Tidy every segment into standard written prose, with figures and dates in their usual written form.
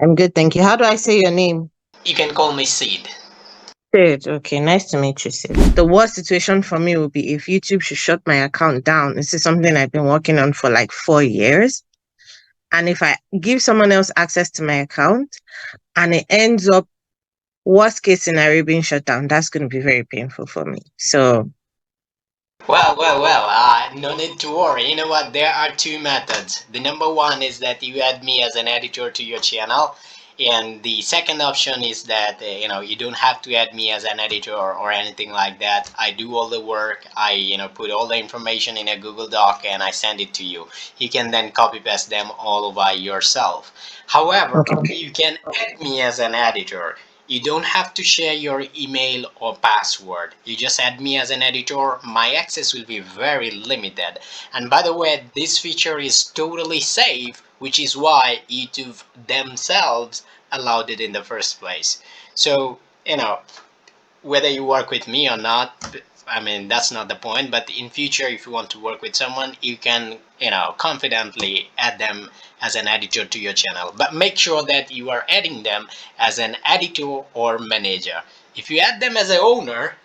I'm good, thank you. How do I say your name? You can call me Seed. Sid. Okay, nice to meet you, Sid. The worst situation for me would be if YouTube should shut my account down. This is something I've been working on for like 4 years. And if I give someone else access to my account and it ends up worst case scenario being shut down, that's going to be very painful for me. So, No need to worry. You know what? There are two methods. The number one is that you add me as an editor to your channel. And the second option is that, you don't have to add me as an editor or anything like that. I do all the work. I, put all the information in a Google Doc and I send it to you. You can then copy paste them all by yourself. However, okay. you can add me as an editor. You don't have to share your email or password. You just add me as an editor. My access will be very limited. And by the way, this feature is totally safe, which is why YouTube themselves allowed it in the first place. So, whether you work with me or not, I mean, that's not the point. But in future, if you want to work with someone, you can, confidently add them as an editor to your channel. But make sure that you are adding them as an editor or manager. If you add them as an owner,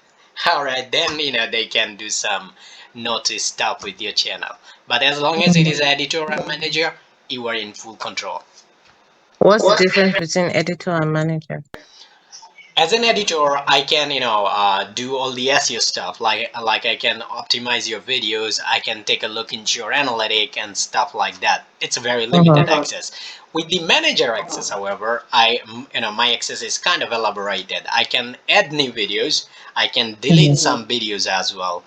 all right, then, they can do some naughty stuff with your channel. But as long as it is editor and manager, you are in full control. What's the difference between editor and manager? As an editor, I can, do all the SEO stuff. Like I can optimize your videos. I can take a look into your analytic and stuff like that. It's a very limited Mhm. access. With the manager access, however, my access is kind of elaborated. I can add new videos. I can delete Mhm. some videos as well.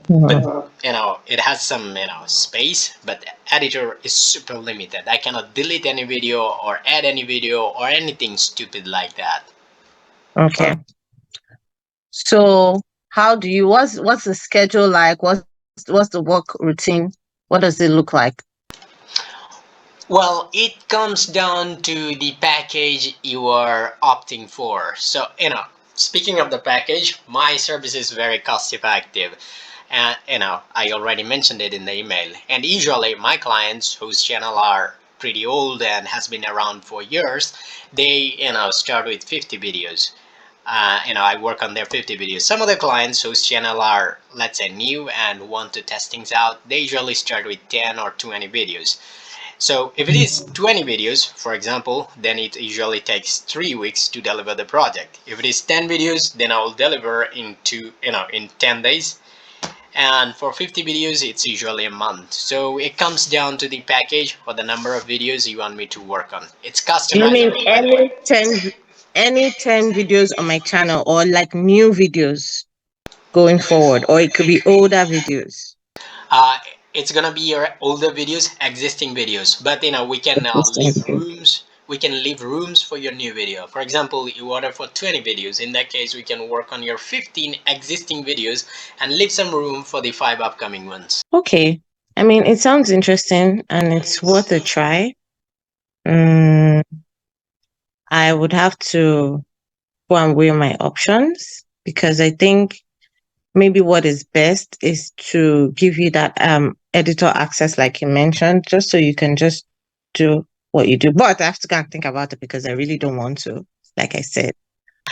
But Mhm. it has some space. But editor is super limited. I cannot delete any video or add any video or anything stupid like that. Okay. So, how do you? What's the schedule like? What's the work routine? What does it look like? Well, it comes down to the package you are opting for. So, speaking of the package, my service is very cost effective. And, I already mentioned it in the email. And usually, my clients whose channel are pretty old and has been around for years, they, start with 50 videos. I work on their 50 videos. Some of the clients whose channel are, let's say, new and want to test things out, they usually start with 10 or 20 videos. So if it is 20 videos, for example, then it usually takes 3 weeks to deliver the project. If it is 10 videos, then I will deliver in 10 days. And for 50 videos, it's usually a month. So it comes down to the package or the number of videos you want me to work on. It's You mean customizable, by the way. any 10 videos on my channel, or like new videos going forward, or it could be older videos? Uh, it's gonna be your older videos, existing videos, but we can Existing leave videos. rooms. We can leave rooms for your new video. For example, you order for 20 videos. In that case, we can work on your 15 existing videos and leave some room for the 5 upcoming ones. Okay. I mean, it sounds interesting and it's worth a try. Mm, I would have to go and weigh my options because I think maybe what is best is to give you that editor access, like you mentioned, just so you can just do what you do. But I have to go and think about it because I really don't want to. Like I said,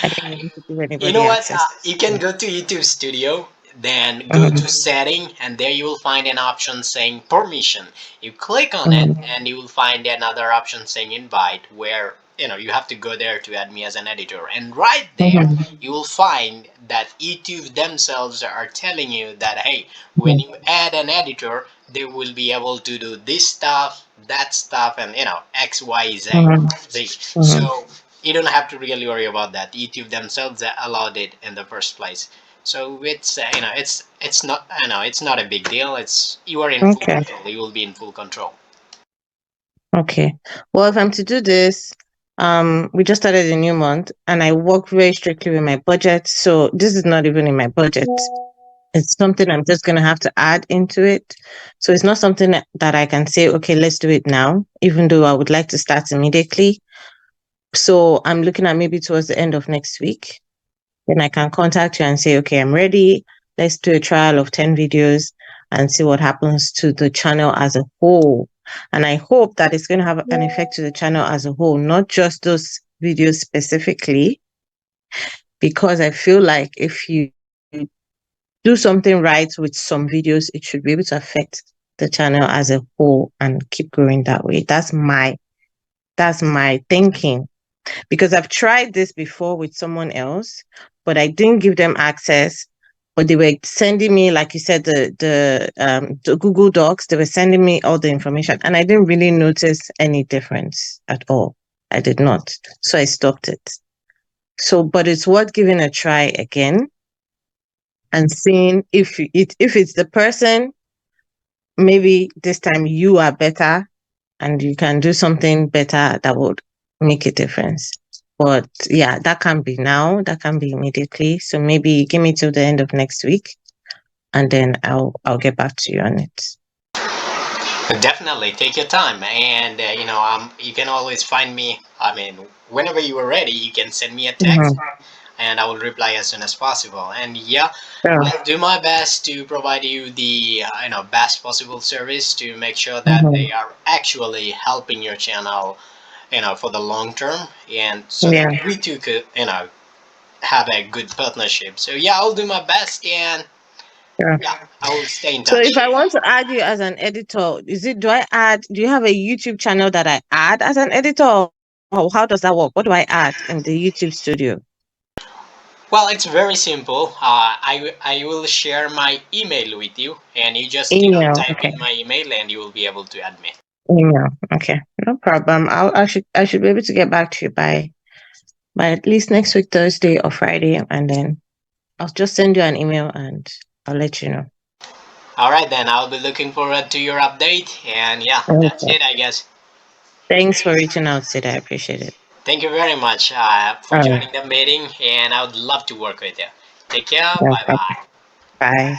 I don't want to give You anybody know what? access. You can go to YouTube Studio, then go to Mhm, Setting, and there you will find an option saying Permission. You click on it, mhm, and you will find another option saying Invite, where you have to go there to add me as an editor. And right there, mhm, you will find that YouTube themselves are telling you that hey, when mhm, you add an editor, they will be able to do this stuff, that stuff, and X, Y, Z. mhm, Z. mhm. So you don't have to really worry about that. YouTube themselves allowed it in the first place. So it's not it's not a big deal. It's you are in full Okay. control. You will be in full control. Okay. Well, if I'm to do this, we just started a new month and I work very strictly with my budget. So this is not even in my budget. It's something I'm just going to have to add into it. So it's not something that I can say, okay, let's do it now, even though I would like to start immediately. So I'm looking at maybe towards the end of next week. Then I can contact you and say, okay, I'm ready. Let's do a trial of 10 videos and see what happens to the channel as a whole. And I hope that it's going to have an effect to the channel as a whole, not just those videos specifically, because I feel like if you do something right with some videos, it should be able to affect the channel as a whole and keep growing that way. That's my thinking. Because I've tried this before with someone else, but I didn't give them access. But they were sending me, like you said, the Google Docs. They were sending me all the information, and I didn't really notice any difference at all. I did not, so I stopped it. So, but it's worth giving a try again and seeing if it's the person. Maybe this time you are better and you can do something better that would make a difference. But yeah, that can be now, that can be immediately. So maybe give me till the end of next week and then I'll get back to you on it. Definitely take your time, and you can always find me. I mean, whenever you are ready, you can send me a text, Mm-hmm. and I will reply as soon as possible. And yeah, Sure. I'll do my best to provide you the best possible service to make sure that Mm-hmm. they are actually helping your channel, for the long term, and so Yeah, that we two could have a good partnership. So yeah, I'll do my best, and sure. yeah, I will stay in So touch. if I want to add you as an editor, do you have a YouTube channel that I add as an editor? Or how does that work? What do I add in the YouTube studio? Well, it's very simple. I will share my email with you, and you just Email. type Okay. in my email, and you will be able to add me. Email. Okay. No problem. I should be able to get back to you by at least next week, Thursday or Friday, and then I'll just send you an email and I'll let you know. All right, then I'll be looking forward to your update, and yeah, that's Okay. it, I guess. Thanks for reaching out, Sid. I appreciate it. Thank you very much for All right. joining the meeting, and I would love to work with you. Take care. No Bye problem. bye. Bye.